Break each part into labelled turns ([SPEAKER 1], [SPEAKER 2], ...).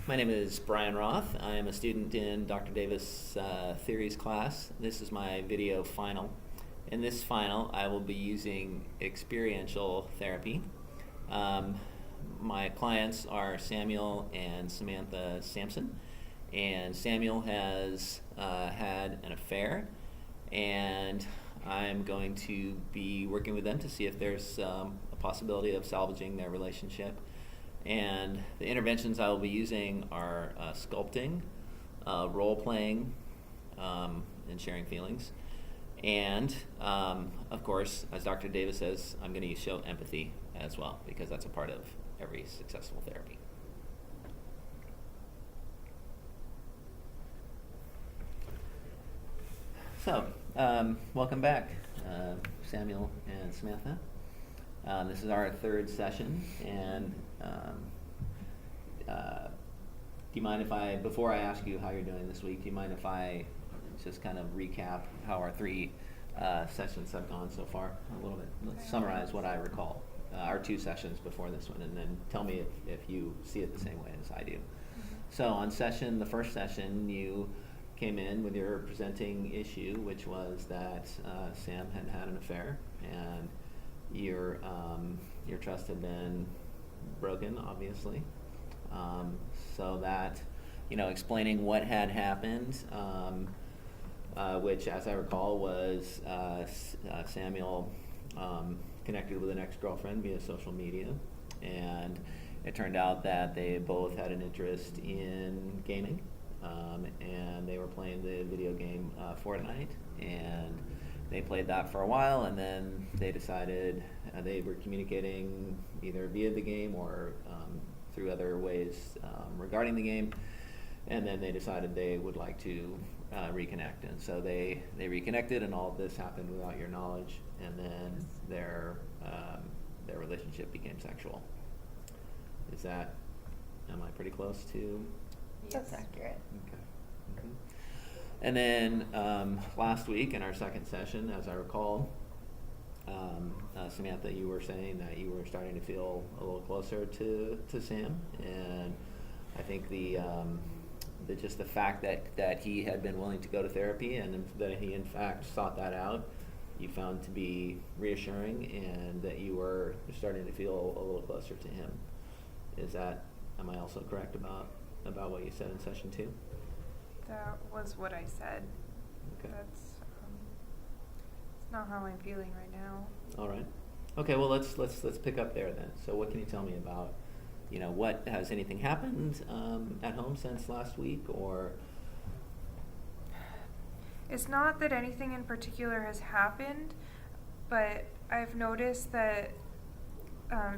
[SPEAKER 1] My name is Brian Roth. I am a student in Dr. Davis' theories class. This is my video final. In this final, I will be using experiential therapy. My clients are Samuel and Samantha Sampson, and Samuel has had an affair, and I'm going to be working with them to see if there's a possibility of salvaging their relationship. And the interventions I will be using are sculpting, role-playing, and sharing feelings. And, of course, as Dr. Davis says, I'm going to show empathy as well, because that's a part of every successful therapy. So, welcome back, Samuel and Samantha. This is our third session, and do you mind if before I ask you how you're doing this week, do you mind if I just kind of recap how our three sessions have gone so far a little bit? Let's summarize what I recall, our two sessions before this one, and then tell me if you see it the same way as I do. So on the first session, you came in with your presenting issue, which was that Sam had an affair, and your trust had been broken, obviously. So that, explaining what had happened, which, as I recall, was Samuel connected with an ex-girlfriend via social media, and it turned out that they both had an interest in gaming, and they were playing the video game Fortnite, and they played that for a while, and then they decided they were communicating either via the game or through other ways regarding the game, and then they decided they would like to reconnect, and so they reconnected, and all of this happened without your knowledge, and then their relationship became sexual. Am I pretty close to?
[SPEAKER 2] That's accurate.
[SPEAKER 1] Okay. Mm-hmm. And then last week in our second session, as I recall, Samantha, you were saying that you were starting to feel a little closer to Sam, and I think just the fact that he had been willing to go to therapy and that he in fact sought that out, you found to be reassuring, and that you were starting to feel a little closer to him. Am I also correct about what you said in session 2?
[SPEAKER 2] That was what I said.
[SPEAKER 1] Okay.
[SPEAKER 2] That's it's not how I'm feeling right now.
[SPEAKER 1] All right. Okay. Well, let's pick up there then. So, what can you tell me about, what has anything happened at home since last week, or?
[SPEAKER 2] It's not that anything in particular has happened, but I've noticed that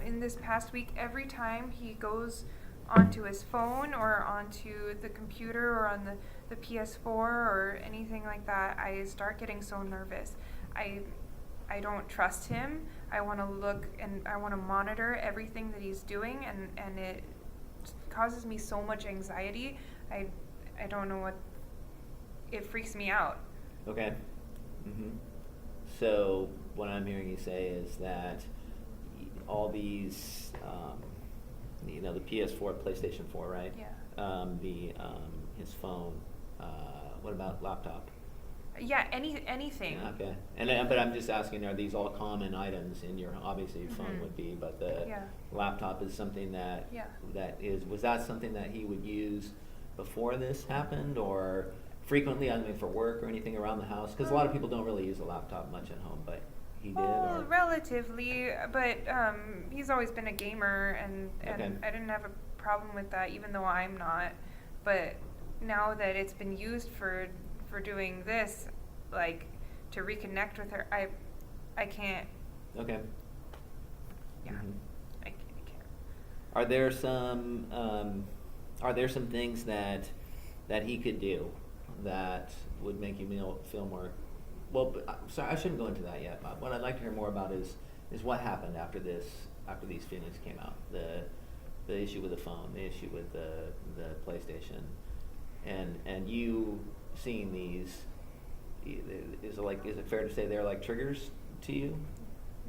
[SPEAKER 2] in this past week, every time he goes onto his phone or onto the computer or on the PS4 or anything like that, I start getting so nervous. I don't trust him. I want to look and I want to monitor everything that he's doing, and it causes me so much anxiety. I don't know it freaks me out.
[SPEAKER 1] Okay. Mm-hmm. So what I'm hearing you say is that all these, the PS4, PlayStation 4, right?
[SPEAKER 2] Yeah.
[SPEAKER 1] His phone. What about laptop?
[SPEAKER 2] Yeah, anything.
[SPEAKER 1] Yeah, okay. But I'm just asking, are these all common items in your? Obviously, your phone would be, but the laptop is something that was that something that he would use before this happened, or frequently? I mean, for work or anything around the house? Because a lot of people don't really use a laptop much at home, but he did. Or?
[SPEAKER 2] Relatively, but he's always been a gamer, and
[SPEAKER 1] Okay.
[SPEAKER 2] I didn't have a problem with that, even though I'm not. But now that it's been used for doing this, like to reconnect with her, I can't.
[SPEAKER 1] Okay.
[SPEAKER 2] Yeah,
[SPEAKER 1] Mm-hmm.
[SPEAKER 2] I can't.
[SPEAKER 1] Are there some things that he could do that would make you feel more? Well, sorry, I shouldn't go into that yet, Bob. What I'd like to hear more about is what happened after these feelings came out. The issue with the phone, the issue with the PlayStation, and you seeing these. Is it fair to say they're like triggers to you?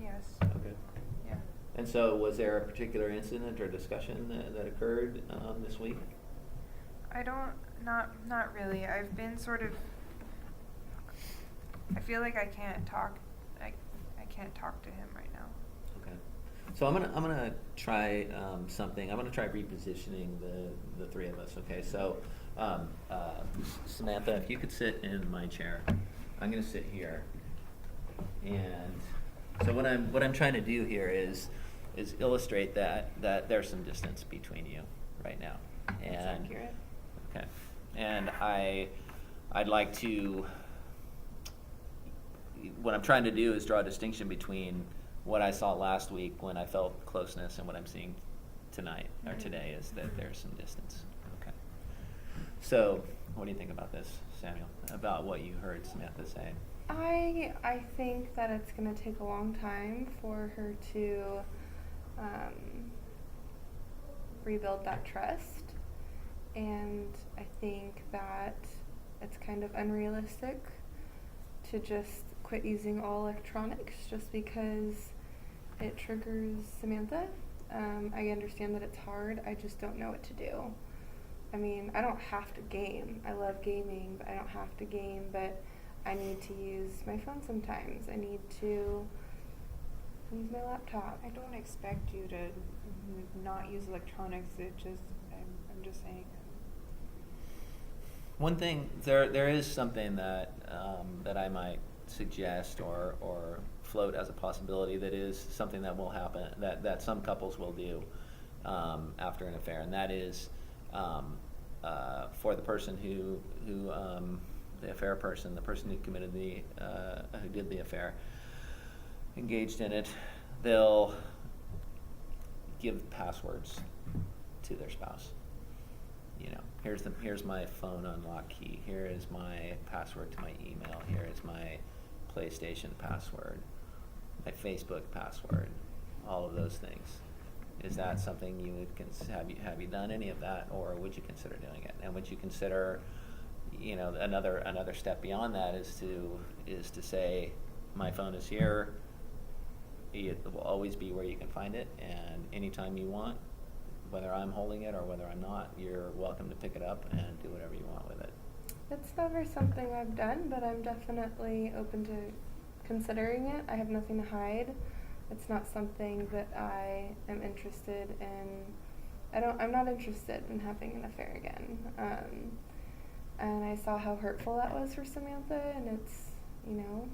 [SPEAKER 2] Yes.
[SPEAKER 1] Okay.
[SPEAKER 2] Yeah.
[SPEAKER 1] And so, was there a particular incident or discussion that occurred this week?
[SPEAKER 2] I don't, not really. I've been sort of, I feel like I can't talk, I can't talk to him right now.
[SPEAKER 1] Okay. So I'm gonna try something. I'm gonna try repositioning the three of us. Okay. So Samantha, if you could sit in my chair, I'm gonna sit here. And so what I'm trying to do here is illustrate that there's some distance between you right now. And
[SPEAKER 2] That's accurate.
[SPEAKER 1] okay. And I'd like to, what I'm trying to do is draw a distinction between what I saw last week when I felt closeness and what I'm seeing tonight or today is that there's some distance. Okay. So, what do you think about this, Samuel? About what you heard Samantha say?
[SPEAKER 3] I think that it's going to take a long time for her to rebuild that trust, and I think that it's kind of unrealistic to just quit using all electronics just because it triggers Samantha. I understand that it's hard. I just don't know what to do. I mean, I don't have to game. I love gaming, but I don't have to game, but I need to use my phone sometimes. I need to use my laptop.
[SPEAKER 2] I don't expect you to not use electronics. I'm just saying.
[SPEAKER 1] One thing, there is something that that I might suggest or float as a possibility that is something that will happen, that some couples will do after an affair, and that is for the person who the affair person, the person who committed who did the affair, engaged in it, they'll give passwords to their spouse. You know, here's my phone unlock key. Here is my password to my email. Here is my PlayStation password, my Facebook password. All of those things. Is that something you would have you done any of that, or would you consider doing it? And would you consider, you know, another step beyond that is to say, my phone is here. It will always be where you can find it, and anytime you want, whether I'm holding it or whether I'm not, you're welcome to pick it up and do whatever you want with it.
[SPEAKER 3] It's never something I've done, but I'm definitely open to considering it. I have nothing to hide. It's not something that I am interested in. I'm not interested in having an affair again. And I saw how hurtful that was for Samantha, and it's, you know,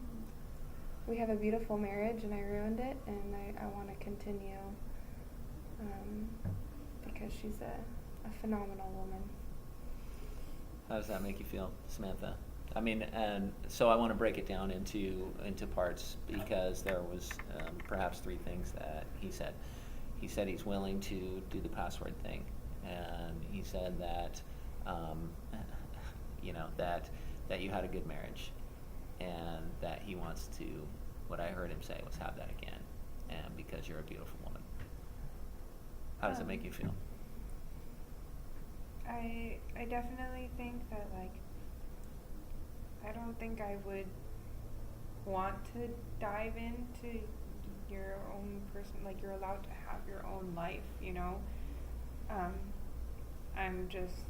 [SPEAKER 3] we have a beautiful marriage and I ruined it, and I want to continue because she's a phenomenal woman.
[SPEAKER 1] How does that make you feel, Samantha? I mean, and so I want to break it down into parts, because there was perhaps three things that he said. He said he's willing to do the password thing, and he said that you know, that you had a good marriage, and that he wants to, what I heard him say was, have that again, and because you're a beautiful woman. How does it make you feel?
[SPEAKER 2] I definitely think that, like, I don't think I would want to dive into your own person, like, you're allowed to have your own life, you know? I'm just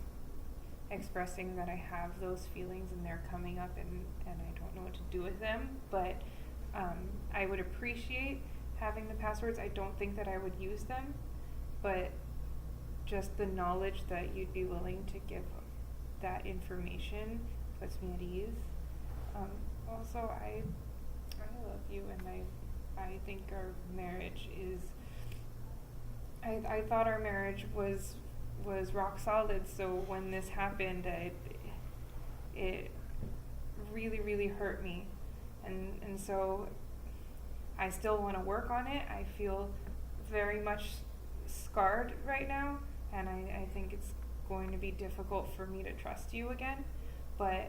[SPEAKER 2] expressing that I have those feelings and they're coming up, and I don't know what to do with them, but I would appreciate having the passwords. I don't think that I would use them, but just the knowledge that you'd be willing to give that information puts me at ease. Also, I love you, and I think our marriage is, I thought our marriage was rock solid, so when this happened, it really, really hurt me, and so I still want to work on it. I feel very much scarred right now, and I think it's going to be difficult for me to trust you again, but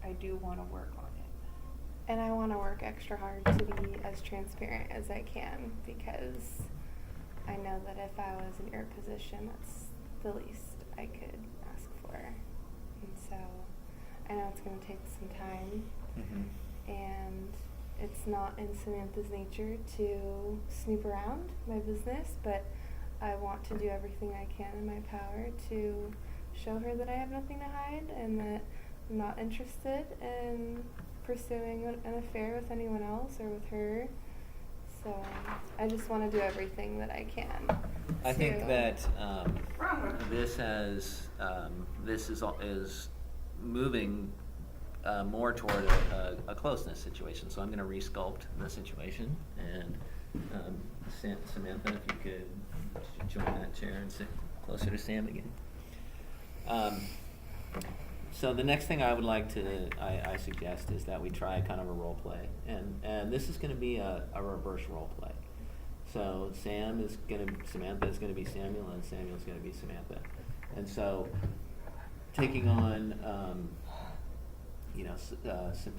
[SPEAKER 2] I do want to work on it.
[SPEAKER 3] And I want to work extra hard to be as transparent as I can, because I know that if I was in your position, that's the least I could ask for. And so I know it's going to take some time, and it's not in Samantha's nature to snoop around my business, but I want to do everything I can in my power to show her that I have nothing to hide and that I'm not interested in pursuing an affair with anyone else or with her. So I just want to do everything that I can.
[SPEAKER 1] I think that this is moving more toward a closeness situation. So I'm going to resculpt the situation, and Samantha, if you could join that chair and sit closer to Sam again. So the next thing I would like to I suggest is that we try kind of a role play, and this is going to be a reverse role play. So Samantha is going to be Samuel, and Samuel is going to be Samantha, and so taking on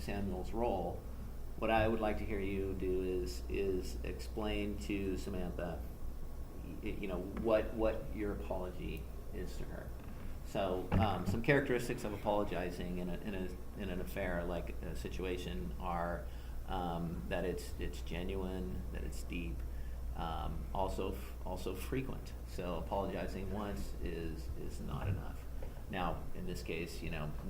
[SPEAKER 1] Samuel's role, what I would like to hear you do is explain to Samantha, what your apology is to her. So some characteristics of apologizing in an affair like a situation are that it's genuine, that it's deep, also frequent. So apologizing once is not enough. Now in this case,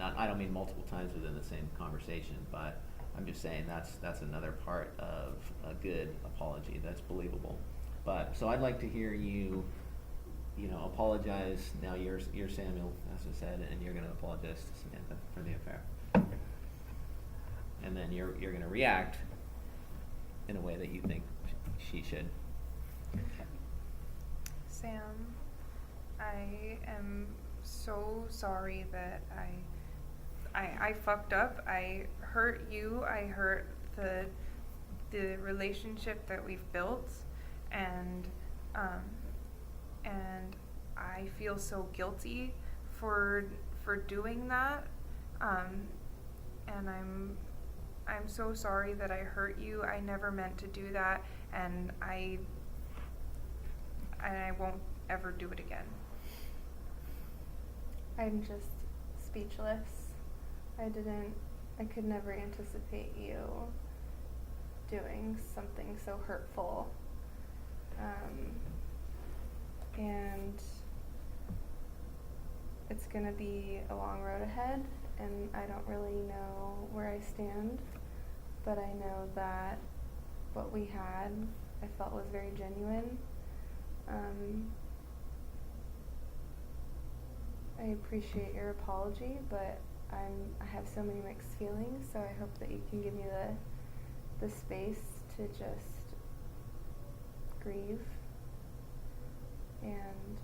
[SPEAKER 1] I don't mean multiple times within the same conversation, but I'm just saying that's another part of a good apology that's believable. But so I'd like to hear you. Apologize. Now you're Samuel, as I said, and you're going to apologize to Samantha for the affair. And then you're going to react in a way that you think she should.
[SPEAKER 2] Okay. Sam, I am so sorry that I fucked up. I hurt you. I hurt the relationship that we've built, and I feel so guilty for doing that, and I'm so sorry that I hurt you. I never meant to do that, and I won't ever do it again.
[SPEAKER 3] I'm just speechless. I could never anticipate you doing something so hurtful. And it's going to be a long road ahead, and I don't really know where I stand, but I know that what we had I felt was very genuine. I appreciate your apology, but I have so many mixed feelings, so I hope that you can give me the space to just grieve. And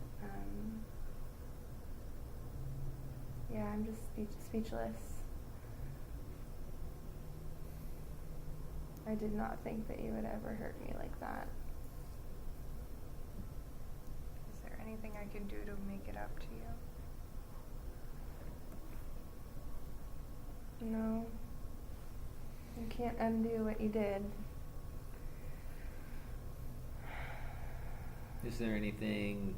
[SPEAKER 3] I'm just speechless. I did not think that you would ever hurt me like that.
[SPEAKER 2] Is there anything I can do to make it up to you?
[SPEAKER 3] No. You can't undo what you did.
[SPEAKER 1] Is there anything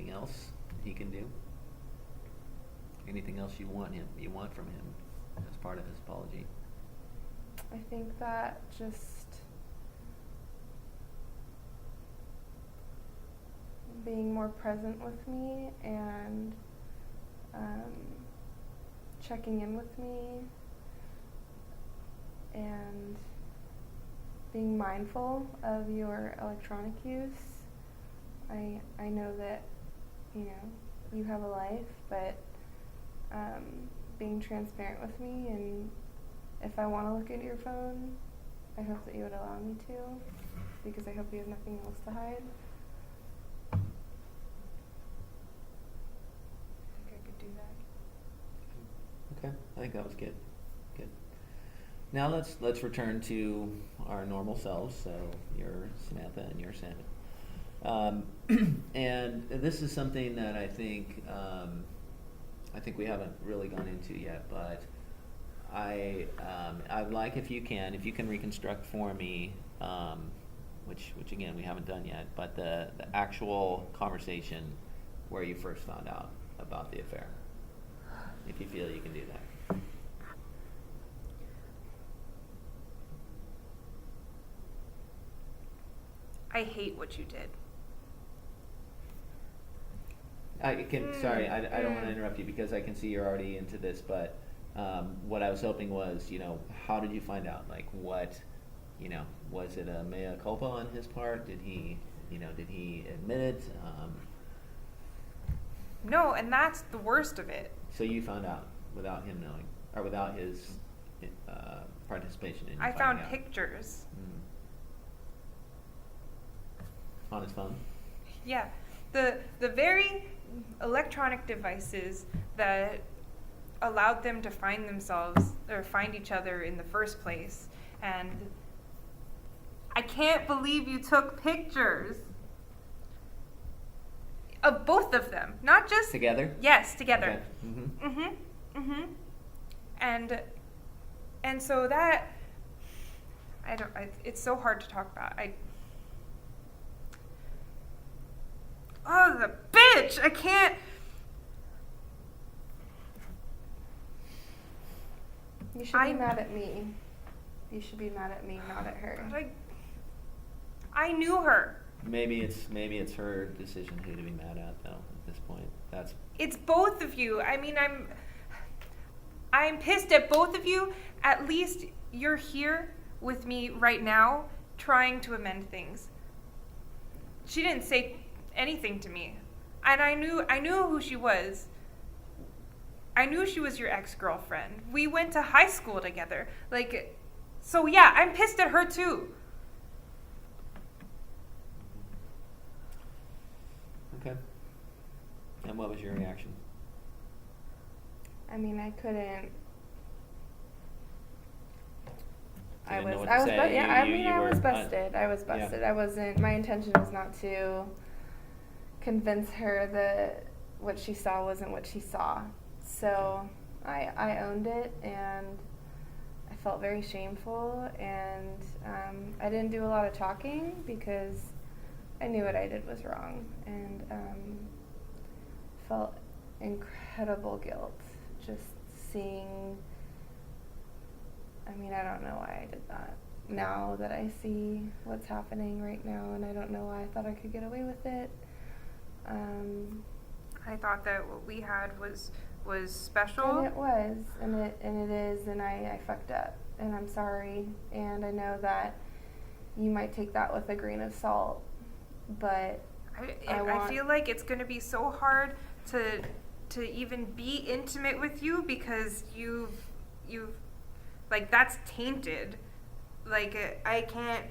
[SPEAKER 1] else he can do? Anything else you want from him as part of his apology?
[SPEAKER 3] I think that just being more present with me and checking in with me and being mindful of your electronic use. I know that you have a life, but being transparent with me, and if I want to look into your phone, I hope that you would allow me to, because I hope you have nothing else to hide.
[SPEAKER 2] I think I could do that.
[SPEAKER 1] Okay, I think that was good. Good. Now let's return to our normal selves. So you're Samantha and you're Samuel. And this is something that I think we haven't really gone into yet, but I'd like if you can reconstruct for me, which again we haven't done yet, but the actual conversation where you first found out about the affair, if you feel you can do that.
[SPEAKER 2] I hate what you did.
[SPEAKER 1] Sorry, I don't want to interrupt you because I can see you're already into this, but what I was hoping was, how did you find out? Like, what, was it a mea culpa on his part? Did he admit it?
[SPEAKER 2] No, and that's the worst of it.
[SPEAKER 1] So you found out without him knowing, or without his participation in you
[SPEAKER 2] I
[SPEAKER 1] finding
[SPEAKER 2] found
[SPEAKER 1] out?
[SPEAKER 2] pictures.
[SPEAKER 1] On his phone?
[SPEAKER 2] Yeah, the very electronic devices that allowed them to find themselves or find each other in the first place. And I can't believe you took pictures of both of them, not just
[SPEAKER 1] Together?
[SPEAKER 2] Yes, together.
[SPEAKER 1] Okay. Mm-hmm.
[SPEAKER 2] And so that it's so hard to talk about. Oh, the bitch! I can't.
[SPEAKER 3] You should be mad at me. You should be mad at me, not at her.
[SPEAKER 2] I knew her.
[SPEAKER 1] Maybe it's her decision who to be mad at, though. At this point,
[SPEAKER 2] It's both of you. I mean, I'm pissed at both of you. At least you're here with me right now, trying to amend things. She didn't say anything to me, and I knew who she was. I knew she was your ex-girlfriend. We went to high school together. So yeah, I'm pissed at her too.
[SPEAKER 1] okay. And what was your reaction?
[SPEAKER 3] I mean, I couldn't.
[SPEAKER 1] You didn't know what
[SPEAKER 3] I
[SPEAKER 1] to
[SPEAKER 3] was,
[SPEAKER 1] say.
[SPEAKER 3] yeah.
[SPEAKER 1] You
[SPEAKER 3] I was
[SPEAKER 1] were-
[SPEAKER 3] busted. I was busted. I wasn't. My intention was not to convince her that what she saw wasn't what she saw. So I owned it, and I felt very shameful, and I didn't do a lot of talking because I knew what I did was wrong, and felt incredible guilt just seeing. I mean, I don't know why I did that. Now that I see what's happening right now, and I don't know why I thought I could get away with it.
[SPEAKER 2] I thought that what we had was special.
[SPEAKER 3] And it was, and it is, and I fucked up, and I'm sorry, and I know that you might take that with a grain of salt, but
[SPEAKER 2] I feel like it's going to be so hard to even be intimate with you because you've that's tainted. I can't.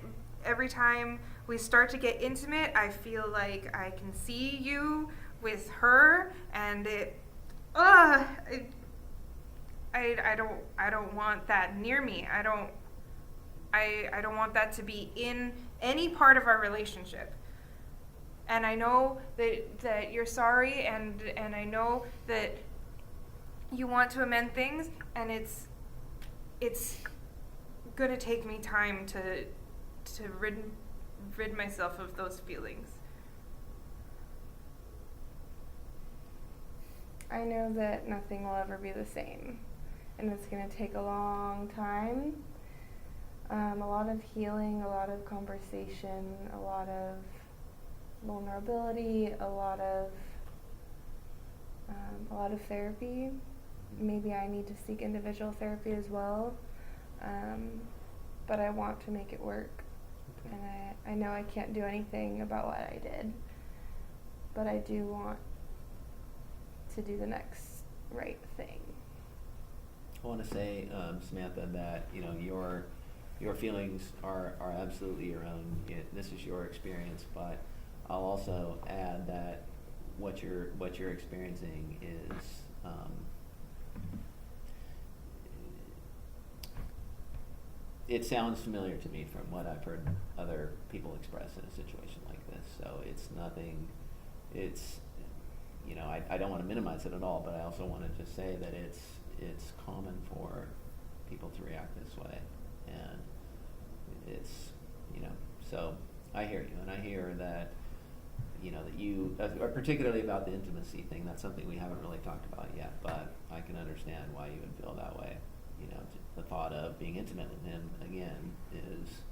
[SPEAKER 2] Every time we start to get intimate, I feel like I can see you with her, and I don't want that near me. I don't want that to be in any part of our relationship. And I know that you're sorry, and I know that you want to amend things, and it's gonna take me time to rid myself of those feelings.
[SPEAKER 3] I know that nothing will ever be the same, and it's going to take a long time, a lot of healing, a lot of conversation, a lot of vulnerability, a lot of therapy. Maybe I need to seek individual therapy as well, but I want to make it work.
[SPEAKER 1] Okay.
[SPEAKER 3] And I know I can't do anything about what I did, but I do want to do the next right thing.
[SPEAKER 1] I want to say, Samantha, that your feelings are absolutely your own. This is your experience, but I'll also add that what you're experiencing is it sounds familiar to me from what I've heard other people express in a situation like this. So it's nothing. It's I don't want to minimize it at all, but I also want to just say that it's common for people to react this way, and it's so I hear you, and I hear that that you, or particularly about the intimacy thing. That's something we haven't really talked about yet, but I can understand why you would feel that way. The thought of being intimate with him again is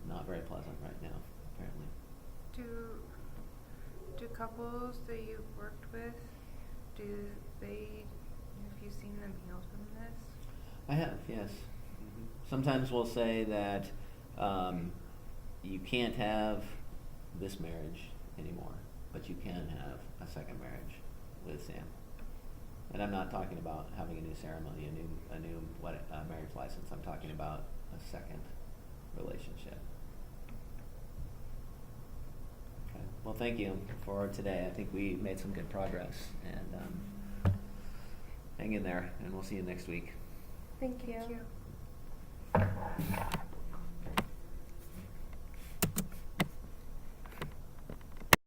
[SPEAKER 1] not very pleasant right now, apparently.
[SPEAKER 2] Do couples that you've worked with, have you seen them heal from this?
[SPEAKER 1] I have, yes. Sometimes we'll say that you can't have this marriage anymore, but you can have a second marriage with Sam. And I'm not talking about having a new ceremony, a new marriage license. I'm talking about a second relationship. Okay. Well, thank you for today. I think we made some good progress, and hang in there, and we'll see you next week.
[SPEAKER 3] Thank you.
[SPEAKER 2] Thank you.